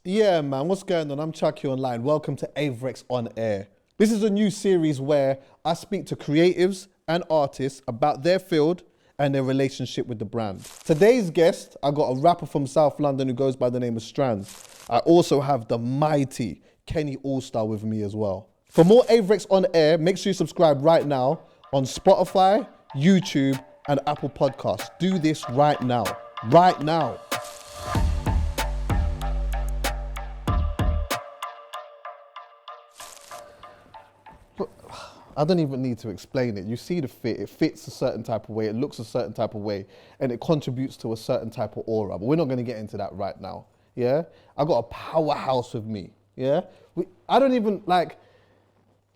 Yeah, man, what's going on? I'm Chuckie Online. Welcome to Avirex On Air. This is a new series where I speak to creatives and artists about their field and their relationship with the brand. Today's guest, I got a rapper from South London who goes by the name of Strandz. I also have the mighty Kenny Allstar with me as well. For more Avirex On Air, make sure you subscribe right now on Spotify, YouTube, and Apple Podcasts. Do this right now. Right now. I don't even need to explain it. You see the fit, it fits a certain type of way, it looks a certain type of way, and it contributes to a certain type of aura. But we're not gonna get into that right now, yeah? I got a powerhouse with me, yeah? I don't even,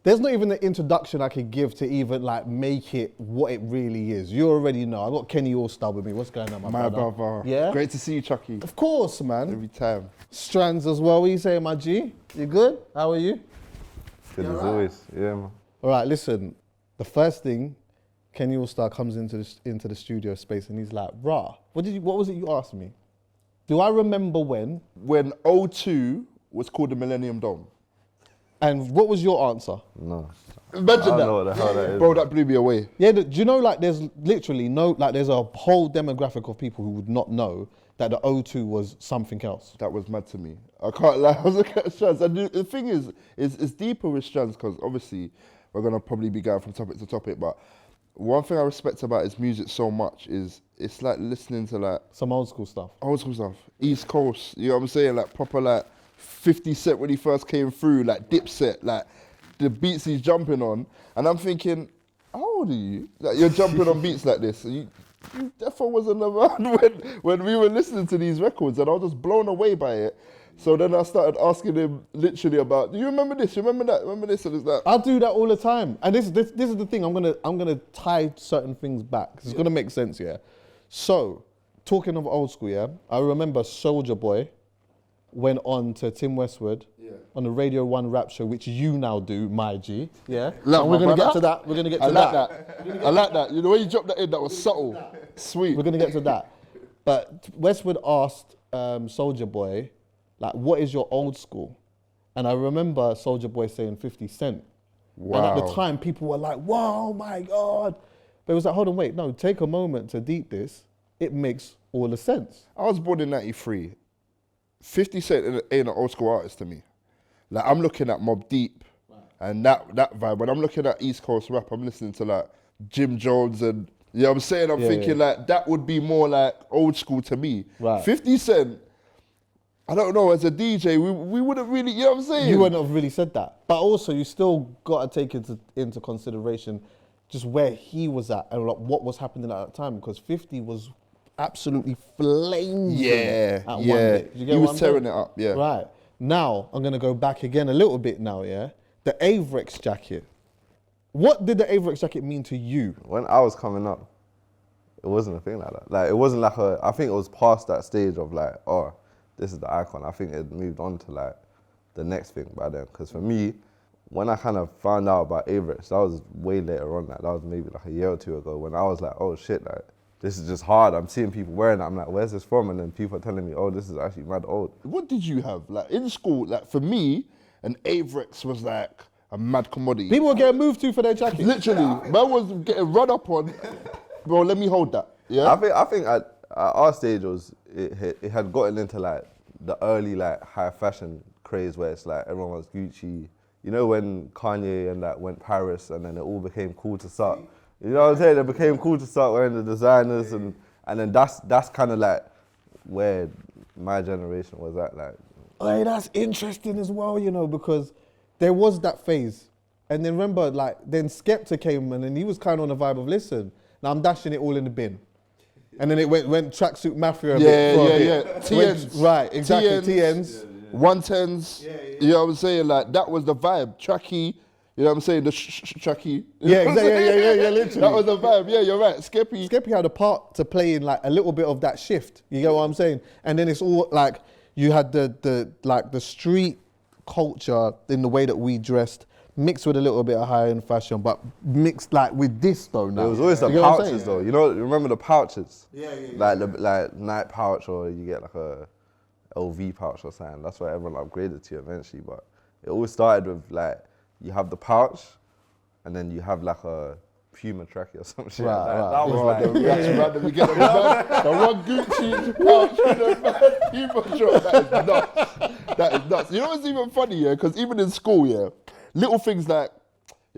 there's not even an introduction I could give to even make it what it really is. You already know. I got Kenny Allstar with me. What's going on, my brother? Yeah? Great to see you, Chuckie. Of course, man. Every time. Strandz as well. What are you saying, my G? You good? How are you? Good as always, yeah, man. All right, listen, the first thing, Kenny Allstar comes into the studio space and he's like, rah, what was it you asked me? Do I remember when? When O2 was called the Millennium Dome. And what was your answer? No. Imagine I that. don't know what the hell that is. Bro, that blew me away. Yeah, do you know there's literally there's a whole demographic of people who would not know that the O2 was something else. That was mad to me. I can't lie, I was looking at Strandz. And the thing is, it's deeper with Strandz because obviously we're gonna probably be going from topic to topic, but one thing I respect about his music so much is it's like listening to some old school stuff. Old school stuff. East Coast, you know what I'm saying? Proper 50 Cent when he first came through, Dipset, the beats he's jumping on. And I'm thinking, how old are you? You're jumping on beats like this. You definitely wasn't around when we were listening to these records, and I was just blown away by it. So then I started asking him literally about, do you remember this? You remember that? Remember this? And it's like, I do that all the time. And this is the thing, I'm gonna tie certain things back. It's gonna make sense, yeah? So, talking of old school, yeah? I remember Soulja Boy went on to Tim Westwood on the Radio 1 rap show, which you now do, my G, yeah? Love, and we're gonna get to that, we're gonna get to that. I like that. You know, when you dropped that in, that was subtle, sweet. We're gonna get to that. But Westwood asked Soulja Boy, what is your old school? And I remember Soulja Boy saying 50 Cent. Wow. And at the time, people were like, wow, my God. But it was like, hold on, wait, no, take a moment to deep this. It makes all the sense. I was born in 93. 50 Cent ain't an old school artist to me. I'm looking at Mobb Deep and that vibe. When I'm looking at East Coast rap, I'm listening to Jim Jones and, you know what I'm saying? I'm thinking that would be more old school to me. Right. 50 Cent, I don't know, as a DJ, we wouldn't really, you know what I'm saying? You wouldn't have really said that. But also, you still got to take into consideration just where he was at and what was happening at that time, because 50 was absolutely flaming at one bit. He was tearing it up, yeah. Right. Now, I'm going to go back again a little bit now, yeah? The Avirex jacket. What did the Avirex jacket mean to you? When I was coming up, it wasn't a thing like that. It wasn't I think it was past that stage of oh, this is the icon. I think it moved on to the next thing by then. Because for me, when I kind of found out about Avirex, that was way later on. That was maybe a year or two ago when I was like, oh shit, this is just hard. I'm seeing people wearing it. I'm like, where's this from? And then people are telling me, oh, this is actually mad old. What did you have? In school, for me, an Avirex was a mad commodity. People were getting moved to for their jackets. Literally, man was getting run up on. Bro, let me hold that. Yeah. I think at our stage it had gotten into the early high fashion craze where it's everyone was Gucci. You know when Kanye and went Paris and then it all became cool to start. You know what I'm saying? It became cool to start wearing the designers and then that's kind of where my generation was at. Hey, that's interesting as well, because there was that phase. And then remember, then Skepta came and then he was kind of on the vibe of, listen, now I'm dashing it all in the bin. And then it went Tracksuit Mafia a bit. Yeah. TNs. Right, exactly, TNs. 110s. You know what I'm saying? That was the vibe. Chuckie. You know what I'm saying? The Chuckie. Yeah, exactly. Yeah, literally. That was the vibe. Yeah, you're right. Skeppy had a part to play in a little bit of that shift. You get what I'm saying? And then it's all you had the street culture in the way that we dressed, mixed with a little bit of high-end fashion, but mixed with this though now. There was always the pouches though. You remember the pouches? Yeah. Like night pouch, or you get LV pouch or something. That's what everyone upgraded to eventually. But it always started with like, you have the pouch, and then you have like a Puma trackie or some shit. Right, right. That was like, That's random. You get the one Gucci pouch and a man Puma drop. That is nuts. That is nuts. You know what's even funny, yeah? Because even in school, yeah, little things like,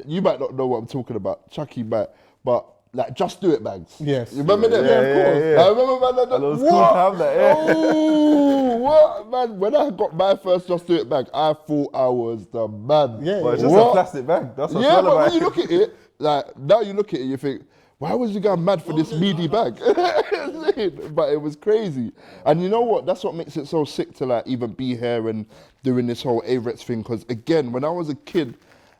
you might not know what I'm talking about, Chuckie might, but like Just Do It bags. Yes. You remember them? Yeah, of course. I remember, man. And it was cool to have that, yeah. Oh, what, man? When I got my first Just Do It bag, I thought I was the man. Yeah, But it's just a plastic bag. That's what's Yeah, all but about when you look at it, like now you look at it, you think, why was you going mad for this meaty bag? But it was crazy. And you know what? That's what makes it so sick to like even be here and doing this whole Avirex thing. Because again, when I was a kid,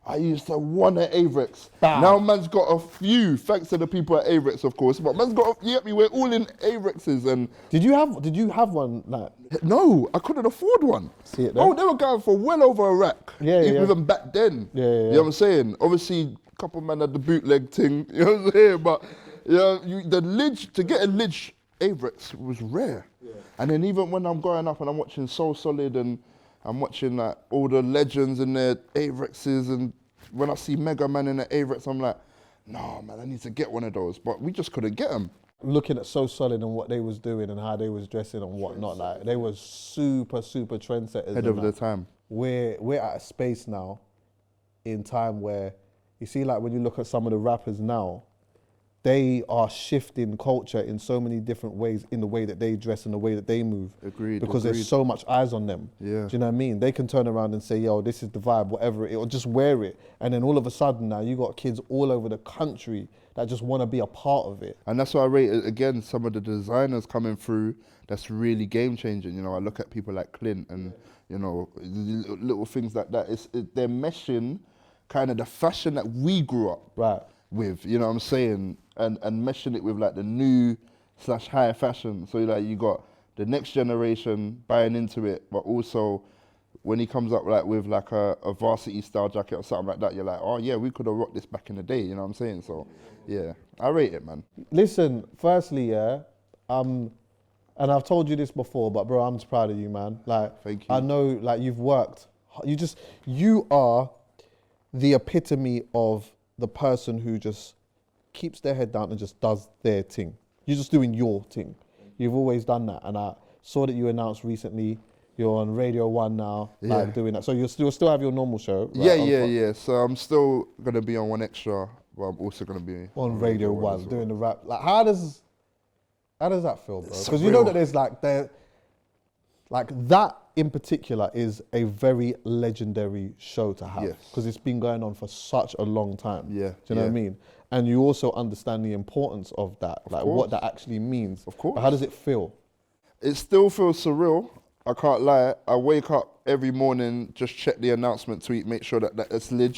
I used to want an Avirex. Now man's got a few, thanks to the people at Avirex, of course. But man's got, you get me, we're all in Avirexes. And Did you have one like? no, I couldn't afford one. See it Oh, there? they were going for well over a rack. Yeah, yeah, Even yeah. back then. Yeah, yeah, You yeah. know what I'm saying? Obviously, a couple man had the bootleg thing. You know what I'm saying? But the lid, to get a lid Avirex was rare. Yeah. And then even when I'm growing up and I'm watching Soul Solid and I'm watching like all the legends and their Avirexes, and when I see Mega Man in the Avirex, I'm like, no, man, I need to get one of those. But we just couldn't get them. Looking at So Solid and what they was doing and how they was dressing and whatnot, like they was super trendsetters. Head and of the that. time. We're at a space now, in time where you see, like when you look at some of the rappers now, they are shifting culture in so many different ways in the way that they dress and the way that they move. Agreed. Because agreed. there's so much eyes on them. Yeah. Do you know what I mean? They can turn around and say, yo, this is the vibe, whatever it is, or just wear it. And then all of a sudden now you got kids all over the country that just want to be a part of it. And that's why I rate, again, some of the designers coming through that's really game changing. You know, I look at people like Clint and, you know, little things like that. They're meshing kind of the fashion that we grew up with, you know what I'm saying? And meshing it with like the new / high fashion. So like you got the next generation buying into it, but also when he comes up like with like a varsity style jacket or something like that, you're like, oh yeah, we could have rocked this back in the day, you know what I'm saying? So yeah, I rate it, man. Listen, firstly, yeah, and I've told you this before, but bro, I'm just proud of you, man. Like, Thank you. I know, like, you've worked. You are the epitome of the person who just keeps their head down and just does their thing. You're just doing your thing. You've always done that, and I saw that you announced recently you're on Radio 1 now, like doing that. So you'll still have your normal show, right? Yeah. So I'm still gonna be on One Extra, but I'm also gonna be on Radio 1 as well. doing the rap. Like, how does that feel, bro? Because you know that there's like that in particular is a very legendary show to have, because it's been going on for such a long time. Yeah. Do you know what I mean? And you also understand the importance of that, like what that actually means. Of course. But how does it feel? It still feels surreal. I can't lie. I wake up every morning, just check the announcement tweet, make sure that it's lig.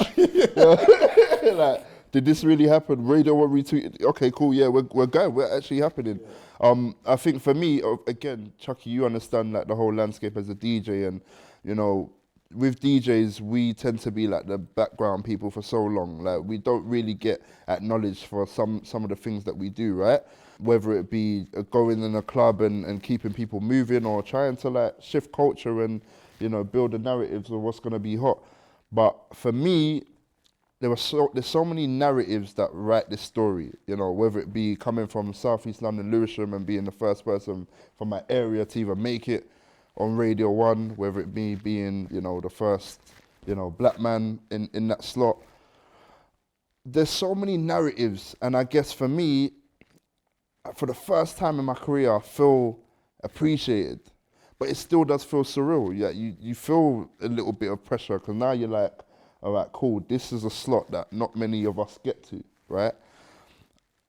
Like, did this really happen? Radio will retweet. Okay, cool. Yeah, we're going. We're actually happening. I think for me, again, Chuckie, you understand like the whole landscape as a DJ, and you know, with DJs, we tend to be like the background people for so long. Like, we don't really get acknowledged for some of the things that we do, right? Whether it be going in a club and keeping people moving, or trying to like shift culture and, you know, build the narratives of what's gonna be hot. But for me, there's so many narratives that write this story, you know, whether it be coming from South East London, Lewisham, and being the first person from my area to even make it on Radio 1, whether it be being, you know, the first, you know, black man in that slot. There's so many narratives, and I guess for me, for the first time in my career, I feel appreciated, but it still does feel surreal. Yeah, you feel a little bit of pressure, because now you're like, all right, cool, this is a slot that not many of us get to, right?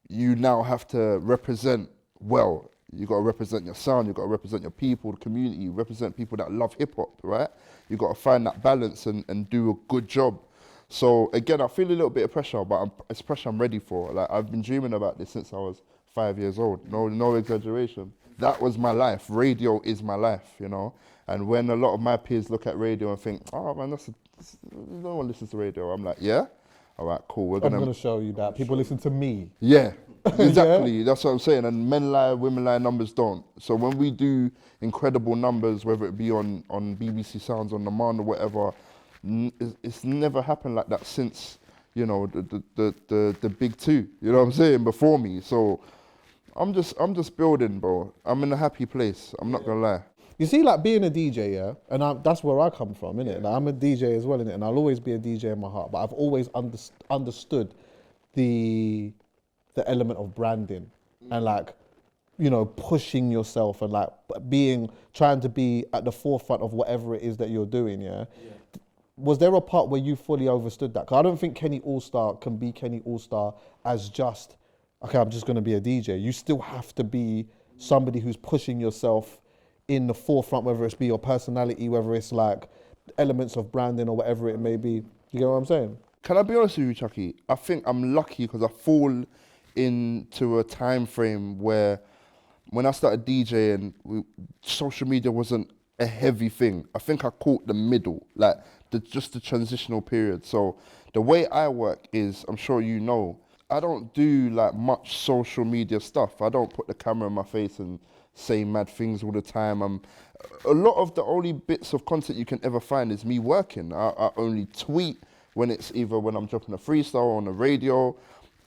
You now have to represent well. You got to represent your sound, you got to represent your people, the community, represent people that love hip hop, right? You got to find that balance and do a good job. So again, I feel a little bit of pressure, but it's pressure I'm ready for. Like, I've been dreaming about this since I was 5 years old. No exaggeration. That was my life. Radio is my life, you know? And when a lot of my peers look at radio and think, oh man, no one listens to radio, I'm like, yeah? All right, cool. I'm gonna show you that. People listen to me. Yeah. Exactly, that's what I'm saying. And men lie, women lie, numbers don't. So when we do incredible numbers, whether it be on BBC Sounds on demand or whatever, it's never happened like that since, you know, the big two. You know what I'm saying? Before me. So I'm just building, bro. I'm in a happy place. I'm not gonna lie. You see, like being a DJ, yeah, and that's where I come from, innit? Like, I'm a DJ as well, innit? And I'll always be a DJ in my heart. But I've always understood the element of branding and like, you know, pushing yourself and like trying to be at the forefront of whatever it is that you're doing, yeah? Was there a part where you fully understood that? Because I don't think Kenny Allstar can be Kenny Allstar as just, okay, I'm just going to be a DJ. You still have to be somebody who's pushing yourself in the forefront, whether it's be your personality, whether it's like elements of branding or whatever it may be. You get what I'm saying? Can I be honest with you, Chuckie? I think I'm lucky because I fall into a time frame where when I started DJing, social media wasn't a heavy thing. I think I caught the middle, like just the transitional period. So the way I work is, I'm sure you know, I don't do like much social media stuff. I don't put the camera in my face and say mad things all the time. A lot of the only bits of content you can ever find is me working. I only tweet when it's either when I'm dropping a freestyle or on the radio.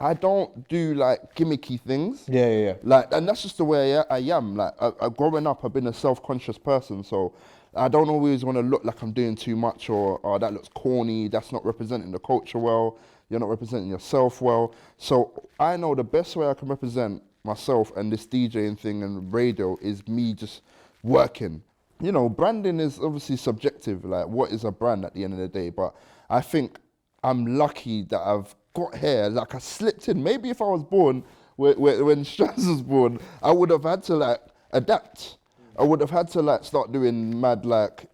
I don't do like gimmicky things. Yeah. Like, and that's just the way I am. Like, growing up, I've been a self-conscious person, so I don't always want to look like I'm doing too much or that looks corny. That's not representing the culture well. You're not representing yourself well. So I know the best way I can represent myself and this DJing thing and radio is me just working. You know, branding is obviously subjective. Like, what is a brand at the end of the day? But I think I'm lucky that I've got here, like I slipped in. Maybe if I was born when Strandz was born, I would have had to like adapt. I would have had to like start doing mad like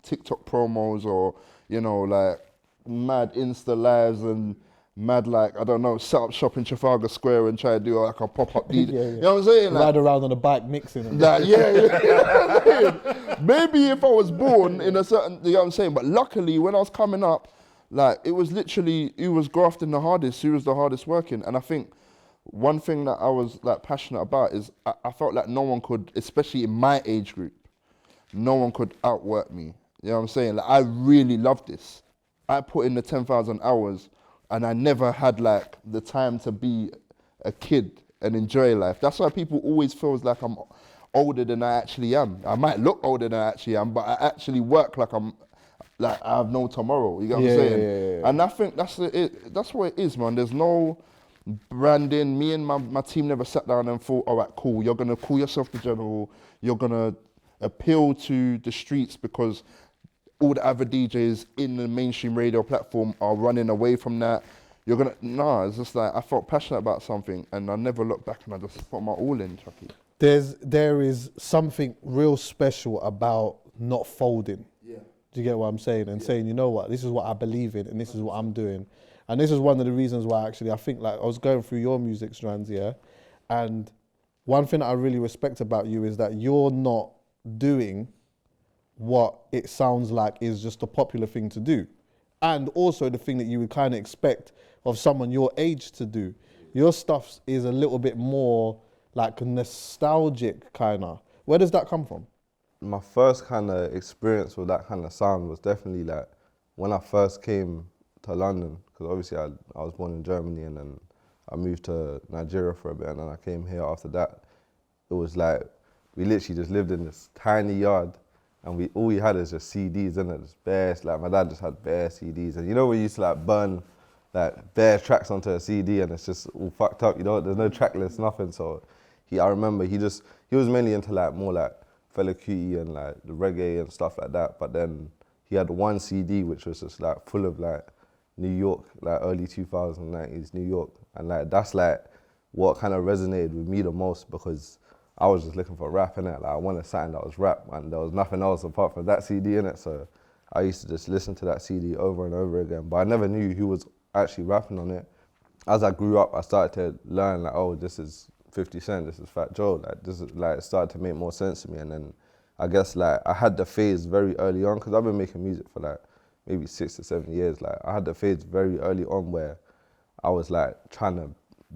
TikTok promos or, you know, like mad Insta lives and mad like, I don't know, set up shop in Trafalgar Square and try to do like a pop-up DJ. Yeah. You know what I'm saying? Ride around on a bike mixing. And Like, yeah. You know what I'm saying? Maybe if I was born in a certain, you know what I'm saying? But luckily when I was coming up, like, it was literally, he was grafting the hardest, he was the hardest working. And I think one thing that I was like passionate about is I felt like no one could, especially in my age group, no one could outwork me. You know what I'm saying? Like, I really loved this. I put in the 10,000 hours and I never had like the time to be a kid and enjoy life. That's why people always feels like I'm older than I actually am. I might look older than I actually am, but I actually work like I have no tomorrow. You get what I'm saying? Yeah. And I think that's what it is, man. There's no branding. Me and my team never sat down and thought, all right, cool, you're gonna call yourself the general, you're gonna appeal to the streets because all the other DJs in the mainstream radio platform are running away from that. It's just like I felt passionate about something and I never looked back and I just put my all in, Chuckie. There is something real special about not folding. Yeah. Do you get what I'm saying? And saying, you know what, this is what I believe in and this is what I'm doing. And this is one of the reasons why actually I think, like, I was going through your music strands, yeah? And one thing that I really respect about you is that you're not doing what it sounds like is just a popular thing to do. And also the thing that you would kind of expect of someone your age to do. Your stuff is a little bit more like nostalgic kind of. Where does that come from? My first kind of experience with that kind of sound was definitely like when I first came to London, because obviously I was born in Germany and then I moved to Nigeria for a bit and then I came here after that. It was like, we literally just lived in this tiny yard and all we had is just CDs, and just bare, like my dad just had bare CDs. And you know we used to like burn like bare tracks onto a CD and it's just all fucked up, you know, there's no track list, nothing. So I remember he was mainly into like more like Fela Kuti and like the reggae and stuff like that. But then he had one CD which was just like full of like New York, like early 2090s New York. And like that's like what kind of resonated with me the most because I was just looking for rap in it. Like I wanted something that was rap and there was nothing else apart from that CD in it. So I used to just listen to that CD over and over again. But I never knew who was actually rapping on it. As I grew up, I started to learn like, oh, this is 50 Cent, this is Fat Joe. Like this is like, it started to make more sense to me. And then I guess like I had the phase very early on because I've been making music for like maybe 6 to 7 years. Like I had the phase very early on where I was like trying to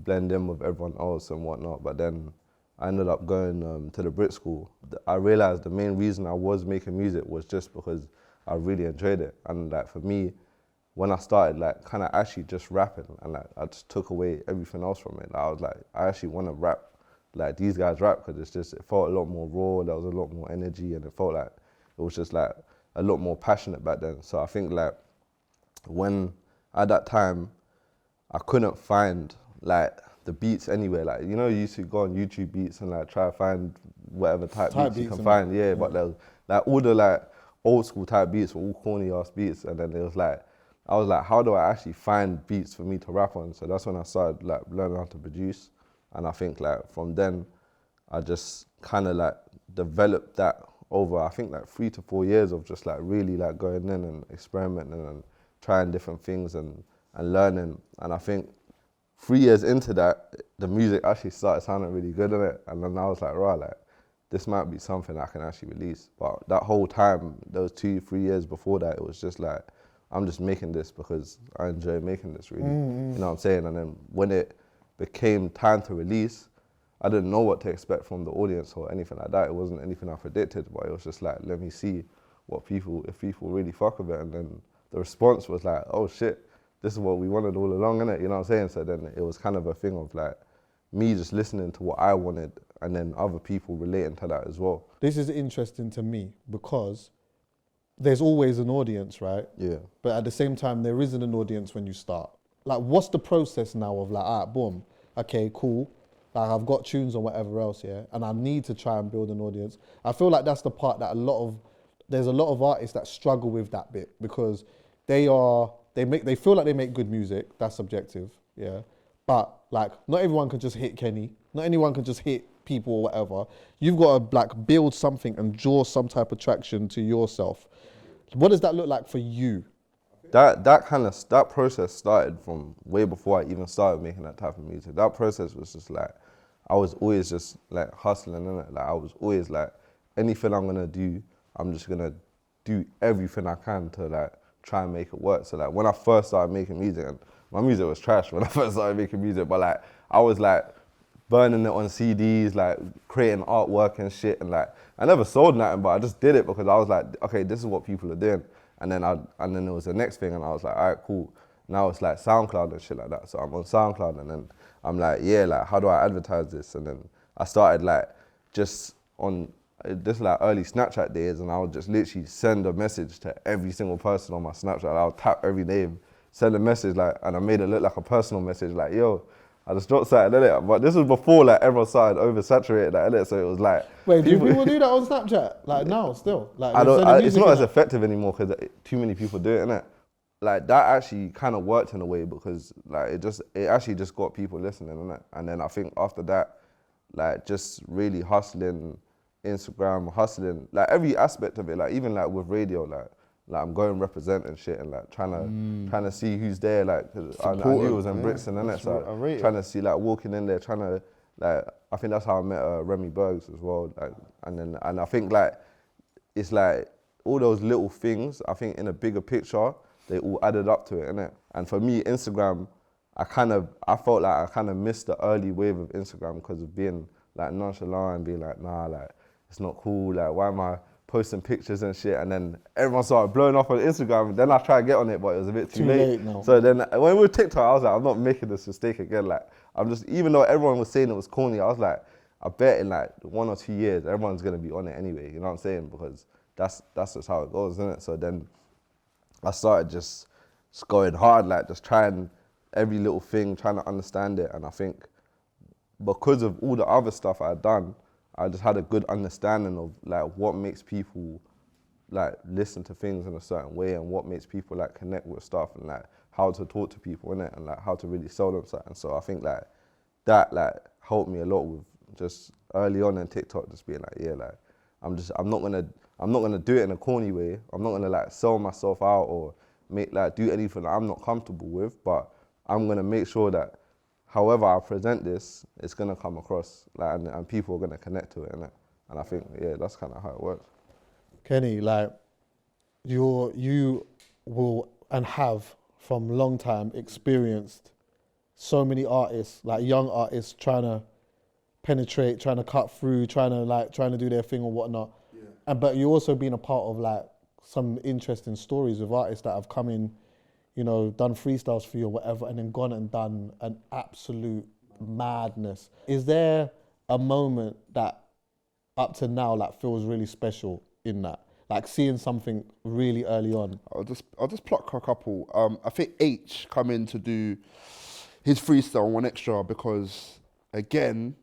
blend in with everyone else and whatnot. But then I ended up going to the Brit school. I realized the main reason I was making music was just because I really enjoyed it. And like for me, when I started like kind of actually just rapping, and like I just took away everything else from it. Like, I was like, I actually want to rap like these guys rap, because it felt a lot more raw, there was a lot more energy, and it felt like it was just like a lot more passionate back then. So I think like when at that time I couldn't find like the beats anywhere. Like, you know, you used to go on YouTube beats and like try to find whatever type beats you can find. Yeah, but there was, like all the like old school type beats were all corny ass beats, and then it was like, I was like, how do I actually find beats for me to rap on? So that's when I started like learning how to produce. And I think like from then, I just kind of like developed that over, I think like 3 to 4 years of just like really like going in and experimenting and trying different things and learning. And I think 3 years into that, the music actually started sounding really good in it. And then I was like, right, like this might be something I can actually release. But that whole time, those 2, 3 years before that, it was just like, I'm just making this because I enjoy making this, really. You know what I'm saying? And then when it became time to release, I didn't know what to expect from the audience or anything like that. It wasn't anything I predicted, but it was just like, let me see if people really fuck with it. And then the response was like, oh shit, this is what we wanted all along, innit? You know what I'm saying? So then it was kind of a thing of like me just listening to what I wanted and then other people relating to that as well. This is interesting to me because there's always an audience, right? Yeah. But at the same time, there isn't an audience when you start. Like, what's the process now of like, all right, boom, okay, cool. Like, I've got tunes or whatever else, yeah, and I need to try and build an audience. I feel like that's the part that there's a lot of artists that struggle with that bit, because they feel like they make good music. That's subjective, yeah. But like, not everyone can just hit Kenny. Not anyone can just hit people or whatever. You've got to like build something and draw some type of traction to yourself. What does that look like for you? That process started from way before I even started making that type of music. That process was just like, I was always just like hustling, innit? Like I was always like, anything I'm gonna do, I'm just gonna do everything I can to like try and make it work. So like when I first started making music, and my music was trash when I first started making music, but like I was like burning it on CDs, like creating artwork and shit, and like I never sold nothing, but I just did it because I was like, okay, this is what people are doing. And then it was the next thing, and I was like, all right, cool. Now it's like SoundCloud and shit like that. So I'm on SoundCloud, and then I'm like, yeah, like how do I advertise this? And then I started like just on this like early Snapchat days, and I would just literally send a message to every single person on my Snapchat. I would tap every name, send a message, like, and I made it look like a personal message, like, yo, I just dropped something, innit? But this was before like everyone started oversaturated that, innit? So it was like, wait, do people do that on Snapchat? Like now, still? Like it's not as effective anymore because too many people do it, innit? Like that actually kind of worked in a way because like it actually just got people listening, innit? And then I think after that, like just really hustling Instagram, hustling like every aspect of it, like even like with radio, like I'm going representing shit and like trying to see who's there, like 'cause I knew it was in Brixton, innit? So trying to see like walking in there, trying to like, I think that's how I met Remy Bergs as well, like, and I think like it's like all those little things, I think in a bigger picture, they all added up to it, innit? And for me, Instagram, I felt like I kind of missed the early wave of Instagram because of being like nonchalant and being like, nah, like it's not cool, like why am I posting pictures and shit? And then everyone started blowing up on Instagram. Then I tried to get on it, but it was a bit too late now. So then when we were TikTok, I was like, I'm not making this mistake again. Like I'm just, even though everyone was saying it was corny, I was like, I bet in like 1 or 2 years, everyone's gonna be on it anyway. You know what I'm saying? Because that's just how it goes, isn't it? So then I started just going hard, like just trying every little thing, trying to understand it. And I think because of all the other stuff I had done, I just had a good understanding of like what makes people like listen to things in a certain way and what makes people like connect with stuff and like how to talk to people, innit? And like how to really sell them something. So I think like that like helped me a lot with just early on in TikTok, just being like, yeah, like I'm not gonna do it in a corny way. I'm not gonna like sell myself out or make like do anything that I'm not comfortable with, but I'm gonna make sure that however I present this, it's gonna come across, like, and people are gonna connect to it, innit? And I think, yeah, that's kind of how it works. Kenny, like, you will and have from long time experienced so many artists, like young artists, trying to penetrate, trying to cut through, trying to do their thing or whatnot. Yeah. But you also been a part of like some interesting stories with artists that have come in, you know, done freestyles for you or whatever, and then gone and done an absolute madness. Is there a moment that up to now like feels really special in that? Like seeing something really early on? I'll just pluck a couple. I think H come in to do his freestyle on One Extra because, again,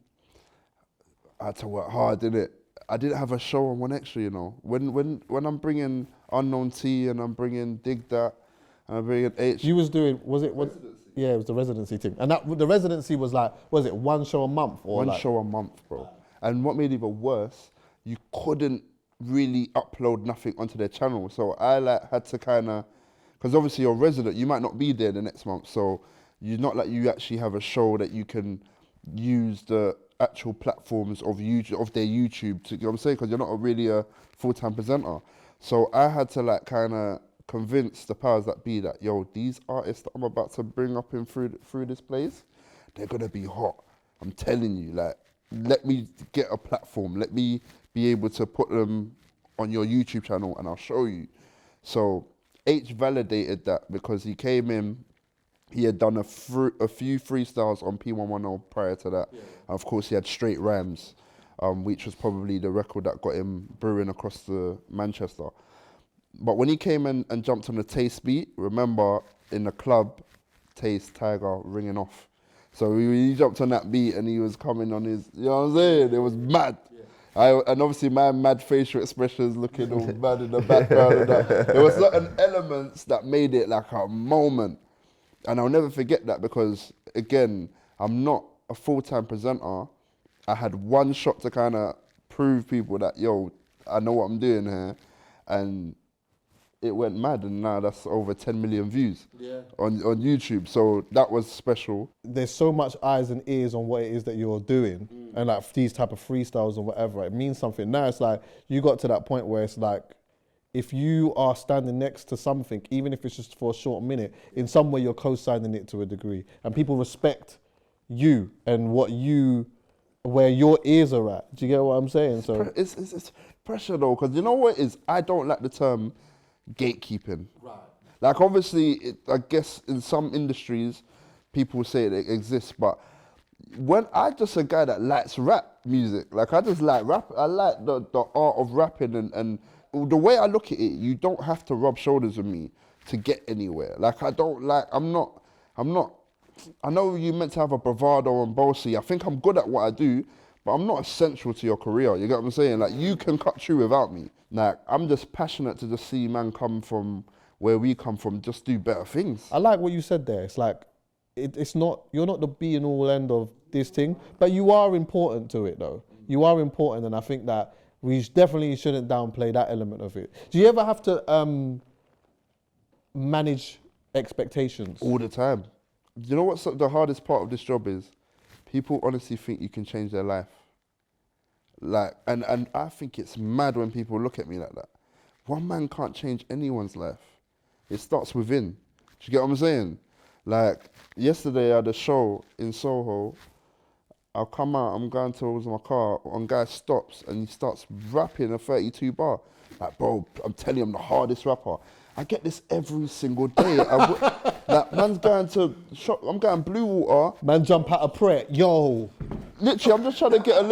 I had to work hard, didn't it? I didn't have a show on One Extra, you know. When I'm bringing Unknown T and I'm bringing Dig That and I'm bringing H. You was doing, was it? Yeah, it was the residency thing. And the residency was like, was it one show a month? Or one show a month, bro. And what made it even worse, you couldn't really upload nothing onto their channel. So I like had to kind of, because obviously you're resident, you might not be there the next month. So you're not like you actually have a show that you can use the actual platforms of YouTube, of their YouTube, to, you know what I'm saying? Because you're not really a full-time presenter. So I had to like kind of convince the powers that be that, yo, these artists that I'm about to bring up in through this place, they're gonna be hot. I'm telling you, like, let me get a platform. Let me be able to put them on your YouTube channel and I'll show you. So H validated that because he came in, he had done a few freestyles on P110 prior to that. Yeah. And of course he had Straight Rhymes, which was probably the record that got him brewing across the Manchester. But when he came in and jumped on the Taste beat, remember in the club, Taste, Tiger, ringing off. So he jumped on that beat and he was coming on his, you know what I'm saying? It was mad. Yeah. And obviously my mad facial expressions looking all mad in the background and that. There was certain elements that made it like a moment. And I'll never forget that because, again, I'm not a full-time presenter. I had one shot to kind of prove people that, yo, I know what I'm doing here. And it went mad, and now that's over 10 million views on YouTube. So that was special. There's so much eyes and ears on what it is that you're doing, and like these type of freestyles or whatever, it means something. Now it's like you got to that point where it's like, if you are standing next to something, even if it's just for a short minute, in some way you're co-signing it to a degree, and people respect you and where your ears are at. Do you get what I'm saying? So it's pressure though, because you know what it is? I don't like the term gatekeeping. Right. Like obviously, I guess in some industries, people say it exists, but when I'm just a guy that likes rap music, like I just like rap, I like the art of rapping and the way I look at it, you don't have to rub shoulders with me to get anywhere. Like I'm not, I know you meant to have a bravado and bossy. I think I'm good at what I do, but I'm not essential to your career. You get what I'm saying? Like you can cut through without me. Like I'm just passionate to just see man come from where we come from, just do better things. I like what you said there. It's like, it's not, you're not the be and all end of this thing, but you are important to it though. You are important, and I think that we definitely shouldn't downplay that element of it. Do you ever have to manage expectations? All the time. You know what's the hardest part of this job is? People honestly think you can change their life. Like, and I think it's mad when people look at me like that. One man can't change anyone's life. It starts within. Do you get what I'm saying? Like, yesterday I had a show in Soho. I'll come out, I'm going towards my car, one guy stops and he starts rapping a 32 bar. Like, bro, I'm telling you, I'm the hardest rapper. I get this every single day. Like, man's going to shop, I'm going Blue Water. Man jump out of prayer, yo. Literally, I'm just trying to get an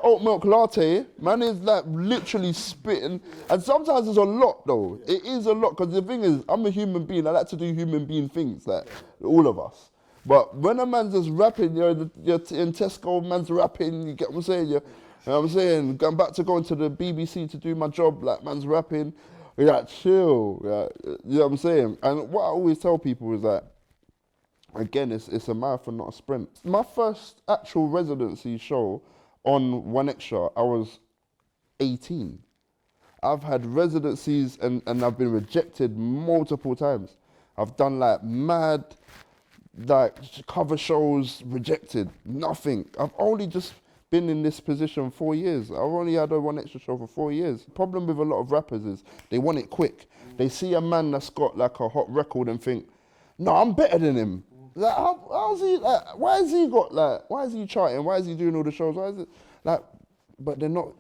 oat milk latte. Man is like literally spitting. And sometimes it's a lot though. It is a lot, because the thing is, I'm a human being. I like to do human being things, like all of us. But when a man's just rapping, you're in Tesco, man's rapping, you get what I'm saying? You know what I'm saying? I'm about to go into the BBC to do my job, like man's rapping. You're like, chill. You know what I'm saying? And what I always tell people is that, again, it's a marathon, not a sprint. My first actual residency show on One Extra, I was 18. I've had residencies and I've been rejected multiple times. I've done like mad, like cover shows, rejected, nothing. I've only just been in this position 4 years. I've only had a One Extra show for 4 years. The problem with a lot of rappers is they want it quick. They see a man that's got like a hot record and think, no, I'm better than him. Like, how's he, like, why has he got, like, why is he charting? Why is he doing all the shows? Why is it, like, but they're not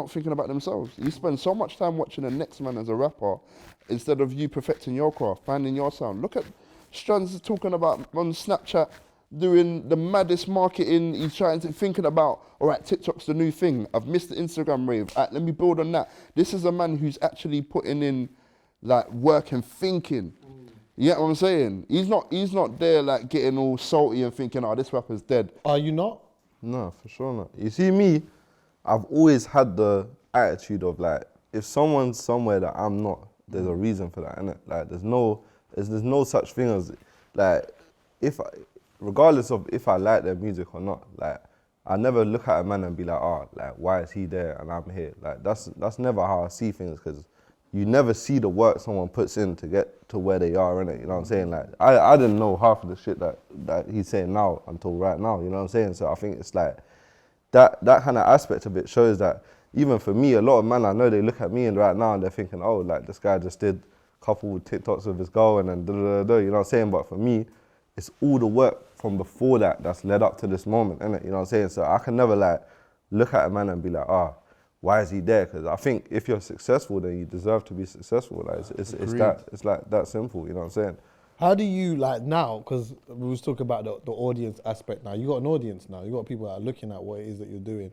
thinking about themselves. You spend so much time watching the next man as a rapper instead of you perfecting your craft, finding your sound. Look at Strandz talking about on Snapchat, doing the maddest marketing. He's thinking about, all right, TikTok's the new thing. I've missed the Instagram rave. All right, let me build on that. This is a man who's actually putting in, like, work and thinking. You get what I'm saying? He's not there, like, getting all salty and thinking, oh, this rapper's dead. Are you not? No, for sure not. You see me, I've always had the attitude of, like, if someone's somewhere that I'm not, there's a reason for that, innit? Like, there's no such thing as, like, regardless of if I like their music or not, like, I never look at a man and be like, oh, like, why is he there and I'm here? Like, that's never how I see things, because you never see the work someone puts in to get to where they are, innit? You know what I'm saying? Like, I didn't know half of the shit that he's saying now until right now, you know what I'm saying? So I think it's like, that kind of aspect of it shows that even for me, a lot of men I know, they look at me and right now and they're thinking, oh, like, this guy just did a couple of TikToks with his girl and then you know what I'm saying? But for me, it's all the work from before that's led up to this moment, innit? You know what I'm saying? So I can never, like, look at a man and be like, why is he there? Because I think if you're successful, then you deserve to be successful. Like, it's like that simple, you know what I'm saying? How do you, like, now, because we was talking about the audience aspect now, you got an audience now, you got people that are looking at what it is that you're doing,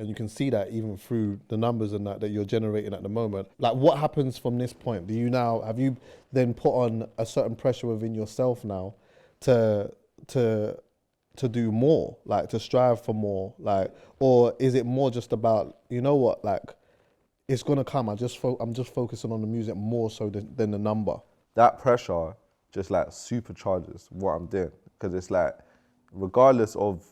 and you can see that even through the numbers and that you're generating at the moment. Like, what happens from this point? Have you then put on a certain pressure within yourself now to do more, like, to strive for more, like, or is it more just about, you know what, like, it's gonna come, I'm just focusing on the music more so than the number? That pressure just, like, supercharges what I'm doing, because it's like, regardless of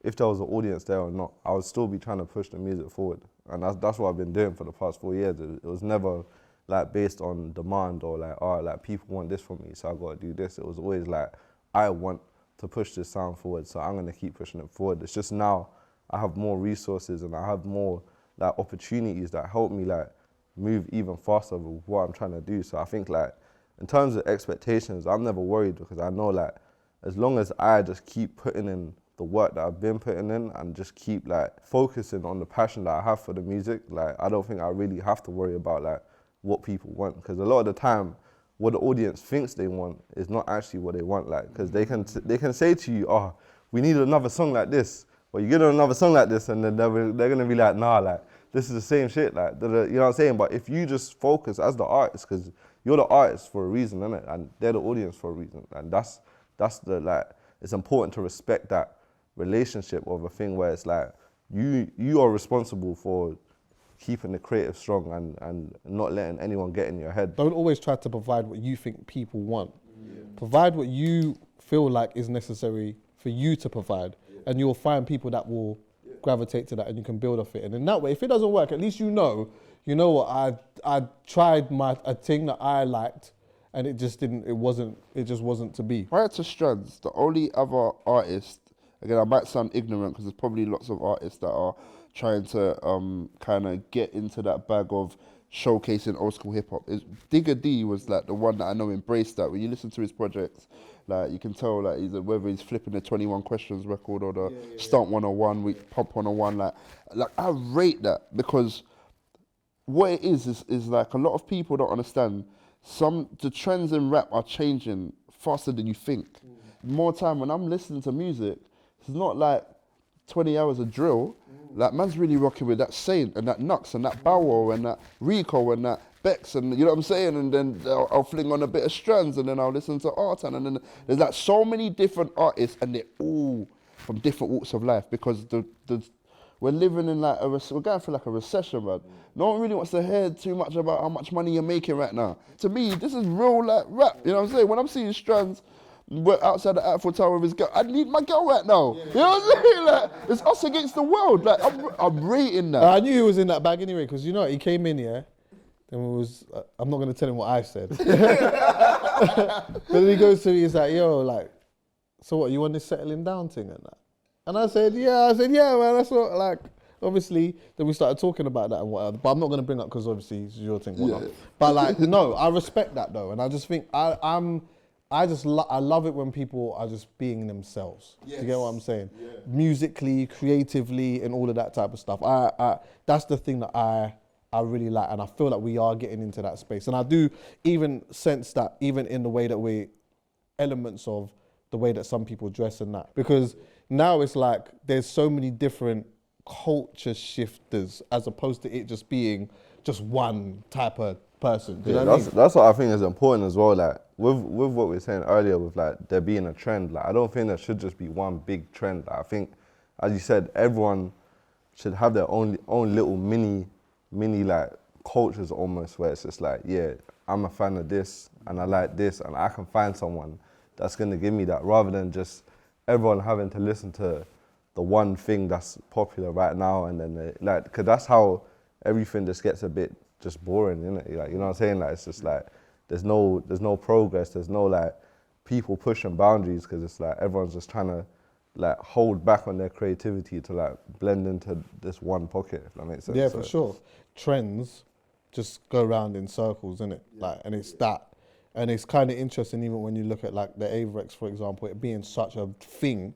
if there was an audience there or not, I would still be trying to push the music forward, and that's what I've been doing for the past 4 years. It was never, like, based on demand or, like, like, people want this from me, so I gotta do this. It was always like, I want to push this sound forward, so I'm gonna keep pushing it forward. It's just now I have more resources and I have more, like, opportunities that help me, like, move even faster with what I'm trying to do. So I think, like, in terms of expectations, I'm never worried, because I know, like, as long as I just keep putting in the work that I've been putting in and just keep, like, focusing on the passion that I have for the music, like, I don't think I really have to worry about, like, what people want, because a lot of the time, what the audience thinks they want is not actually what they want, like, because they can say to you, oh, we need another song like this, but you get another song like this, and then they're gonna be like, nah, like, this is the same shit, like, you know what I'm saying? But if you just focus as the artist, because you're the artist for a reason, innit? And they're the audience for a reason, and that's the, like, it's important to respect that relationship of a thing where it's like, you are responsible for keeping the creative strong and not letting anyone get in your head. Don't always try to provide what you think people want. Provide what you feel like is necessary for you to provide, and you'll find people that will gravitate to that, and you can build off it. And in that way, if it doesn't work, at least you know what, I tried a thing that I liked, and it just wasn't to be. Prior to Strandz, the only other artist, again, I might sound ignorant because there's probably lots of artists that are trying to kind of get into that bag of showcasing old school hip hop. Digger D was, like, the one that I know embraced that. When you listen to his projects, like, you can tell, like, whether he's flipping the 21 Questions record or the Stunt 101, Pop 101, like I rate that, because what it is like, a lot of people don't understand, the trends in rap are changing faster than you think. More time when I'm listening to music, it's not like 20 hours of drill. Like, man's really rocking with that Saint and that Nux and that Bow Wow and that Rico and that Bex, and you know what I'm saying? And then I'll fling on a bit of Strandz, and then I'll listen to Artan, and then there's, like, so many different artists, and they're all from different walks of life, because we're living in, like, we're going through, like, a recession, man. No one really wants to hear too much about how much money you're making right now. To me, this is real, like, rap. You know what I'm saying? When I'm seeing Strandz, we're outside the Eiffel Tower with his girl, I need my girl right now. You know what I'm saying? Like, it's us against the world. Like, I'm rating that. I knew he was in that bag anyway, because, you know, he came in here, and I'm not going to tell him what I said. But then he goes to me, he's like, yo, like, so what, you want this settling down thing and that? And I said, yeah, man, that's what, like, obviously, then we started talking about that and whatever, but I'm not going to bring up, because obviously it's your thing, whatnot. But, like, no, I respect that, though, and I just think I'm I love it when people are just being themselves. Do you get what I'm saying? Yeah. Musically, creatively, and all of that type of stuff. That's the thing that I really like, and I feel like we are getting into that space. And I do even sense that even in the way that we, elements of the way that some people dress and that. Because now it's like there's so many different culture shifters as opposed to it just being just one type of person. Do you know what I mean? That's what I think is important as well. Like with what we were saying earlier, with like there being a trend. Like I don't think there should just be one big trend. Like, I think, as you said, everyone should have their own little mini like cultures almost, where it's just like, yeah, I'm a fan of this and I like this, and I can find someone that's gonna give me that, rather than just everyone having to listen to the one thing that's popular right now, and then because that's how everything just gets a bit just boring, innit? Like, you know what I'm saying? Like, it's just like there's no progress, there's no like people pushing boundaries, because it's like everyone's just trying to like hold back on their creativity to like blend into this one pocket, if that makes sense. Yeah, for sure. Trends just go around in circles, innit? Like, and it's that. And it's kind of interesting, even when you look at like the Avirex, for example, it being such a thing,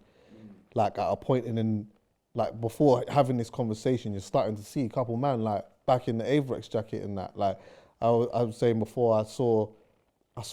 like at a point in, like before having this conversation, you're starting to see a couple man like back in the Avirex jacket and that. Like I was saying before, I saw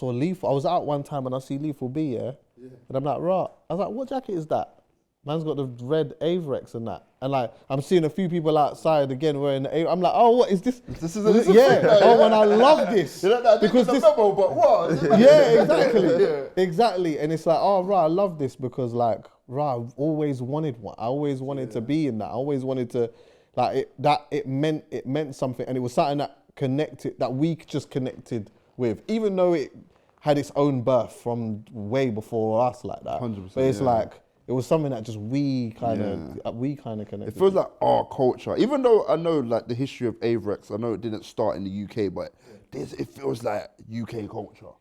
Lethal. I was out one time and I see Lethal B, yeah? And I'm like, right. I was like, what jacket is that? Man's got the red Avirex and that. And like, I'm seeing a few people outside again wearing the Avirex. I'm like, oh, what is this? This is yeah. Oh, and I love this. Because this memo, but what? Yeah, exactly. Yeah. Exactly. And it's like, oh, right, I love this because like, right, I've always wanted one. I always wanted to be in that. I always wanted to, like, it meant something. And it was something that we just connected with, even though it had its own birth from way before us like that. 100%. But it's like, it was something that just we kind of connected. It feels like our culture, even though I know like the history of Avirex, I know it didn't start in the UK, but it feels like UK culture.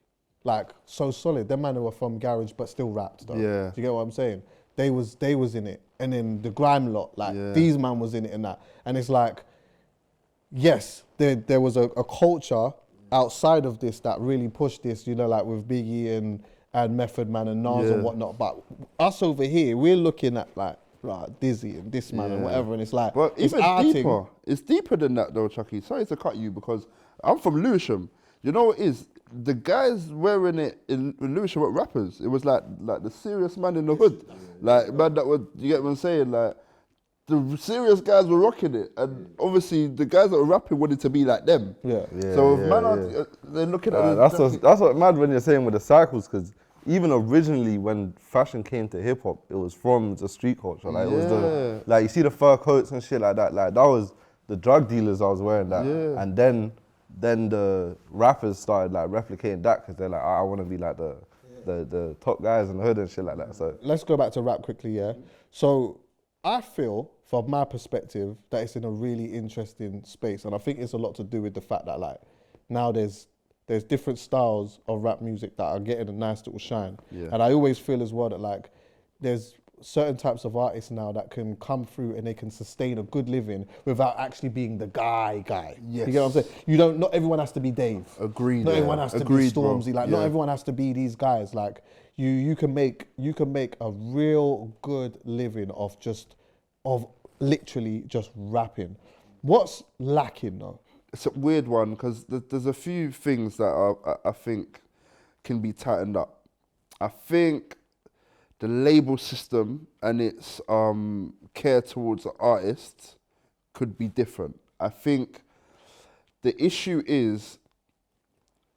Like so solid. Them man were from garage but still rapped though. Yeah. Do you get what I'm saying? They was in it. And then the grime lot, like these man was in it and that. And it's like, yes, there was a culture outside of this that really pushed this, you know, like with Biggie and Method Man and Nas and whatnot. But us over here, we're looking at like Dizzy and this man and whatever, and it's like, but even deeper. It's deeper than that though, Chuckie. Sorry to cut you, because I'm from Lewisham. You know what it is? The guys wearing it in Lewisham were rappers. It was like the serious man in the hood. Like, man that would, you get what I'm saying? Like, the serious guys were rocking it, and obviously the guys that were rapping wanted to be like them. So if they're looking at that's what mad when you're saying with the cycles, because even originally when fashion came to hip hop, it was from the street culture. Like it was the, like you see the fur coats and shit like that. Like that was the drug dealers I was wearing that, and then the rappers started like replicating that, because they're like, I want to be like the top guys in the hood and shit like that. So let's go back to rap quickly, yeah. So I feel, from my perspective, that it's in a really interesting space, and I think it's a lot to do with the fact that like now there's different styles of rap music that are getting a nice little shine, and I always feel as well that like there's certain types of artists now that can come through and they can sustain a good living without actually being the guy. Yes. You get what I'm saying? Not everyone has to be Dave. Agreed. Not everyone has to be Stormzy. Like not everyone has to be these guys. Like you can make a real good living of literally just rapping. What's lacking though? It's a weird one, because there's a few things that I think can be tightened up. I think the label system and its care towards the artists could be different. I think the issue is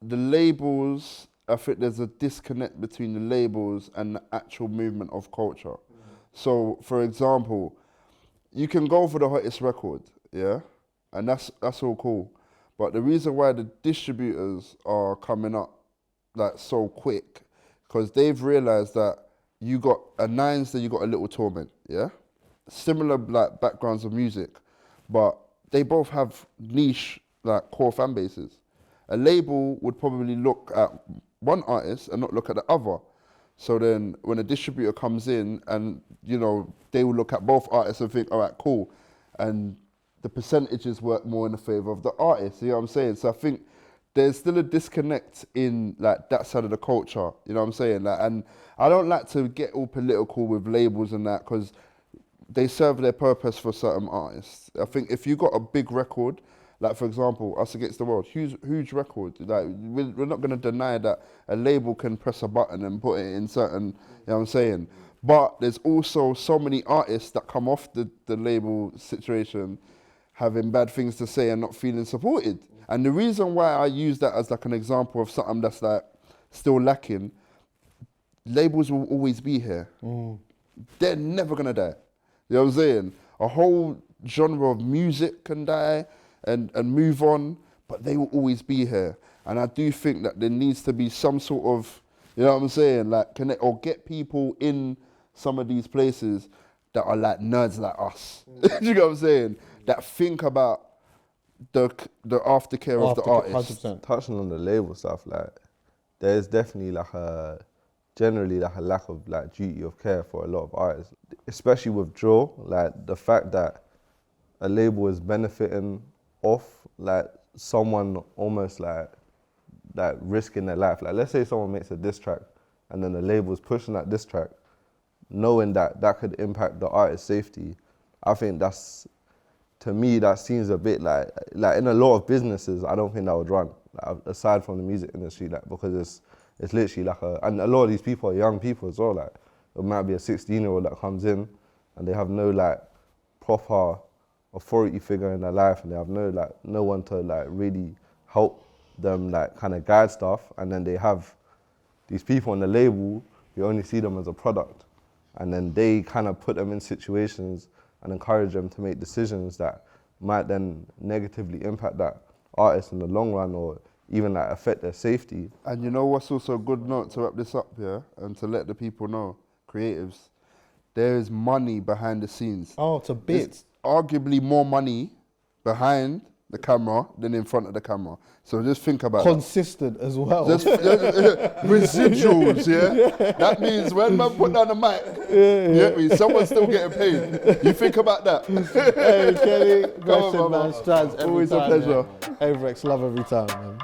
the labels. I think there's a disconnect between the labels and the actual movement of culture. So, for example, you can go for the hottest record, and that's all cool. But the reason why the distributors are coming up like so quick, because they've realized that you got a Nines, then you got a Little Torment, similar like backgrounds of music, but they both have niche like core fan bases. A label would probably look at one artist and not look at the other. So then when a distributor comes in and, you know, they will look at both artists and think, all right, cool. And the percentages work more in the favor of the artist, you know what I'm saying? So I think there's still a disconnect in like that side of the culture. You know what I'm saying? Like, and I don't like to get all political with labels and that because they serve their purpose for certain artists. I think if you got a big record, like for example, Us Against the World, huge record. Like we're not going to deny that a label can press a button and put it in certain, you know what I'm saying? But there's also so many artists that come off the label situation having bad things to say and not feeling supported. And the reason why I use that as like an example of something that's like still lacking, labels will always be here. They're never gonna die. You know what I'm saying? A whole genre of music can die and move on, but they will always be here. And I do think that there needs to be some sort of, you know what I'm saying, like connect or get people in some of these places that are like nerds like us. You know what I'm saying? That think about the aftercare of the artist. 100%. Touching on the label stuff, like there's definitely like generally like a lack of like duty of care for a lot of artists, especially with drill. Like the fact that a label is benefiting off like someone almost like risking their life. Like let's say someone makes a diss track and then the label is pushing that diss track, knowing that that could impact the artist's safety. I think that's, to me, that seems a bit like in a lot of businesses, I don't think that would run, like, aside from the music industry, like because it's literally like and a lot of these people are young people as well. Like it might be a 16-year-old that comes in and they have no like proper authority figure in their life, and they have no one to like really help them like kind of guide stuff, and then they have these people on the label, you only see them as a product, and then they kind of put them in situations and encourage them to make decisions that might then negatively impact that artist in the long run, or even like affect their safety. And you know what's also a good note to wrap this up here, and to let the people know, creatives, there is money behind the scenes. Oh, to bits. There's arguably more money behind the camera than in front of the camera. So just think about Consistent as well. residuals, yeah? That means when man put down the mic, someone's still getting paid. You think about that. Hey, Kenny, Come on, man. Strandz, every always time, a pleasure. man. Avirex, love every time, man.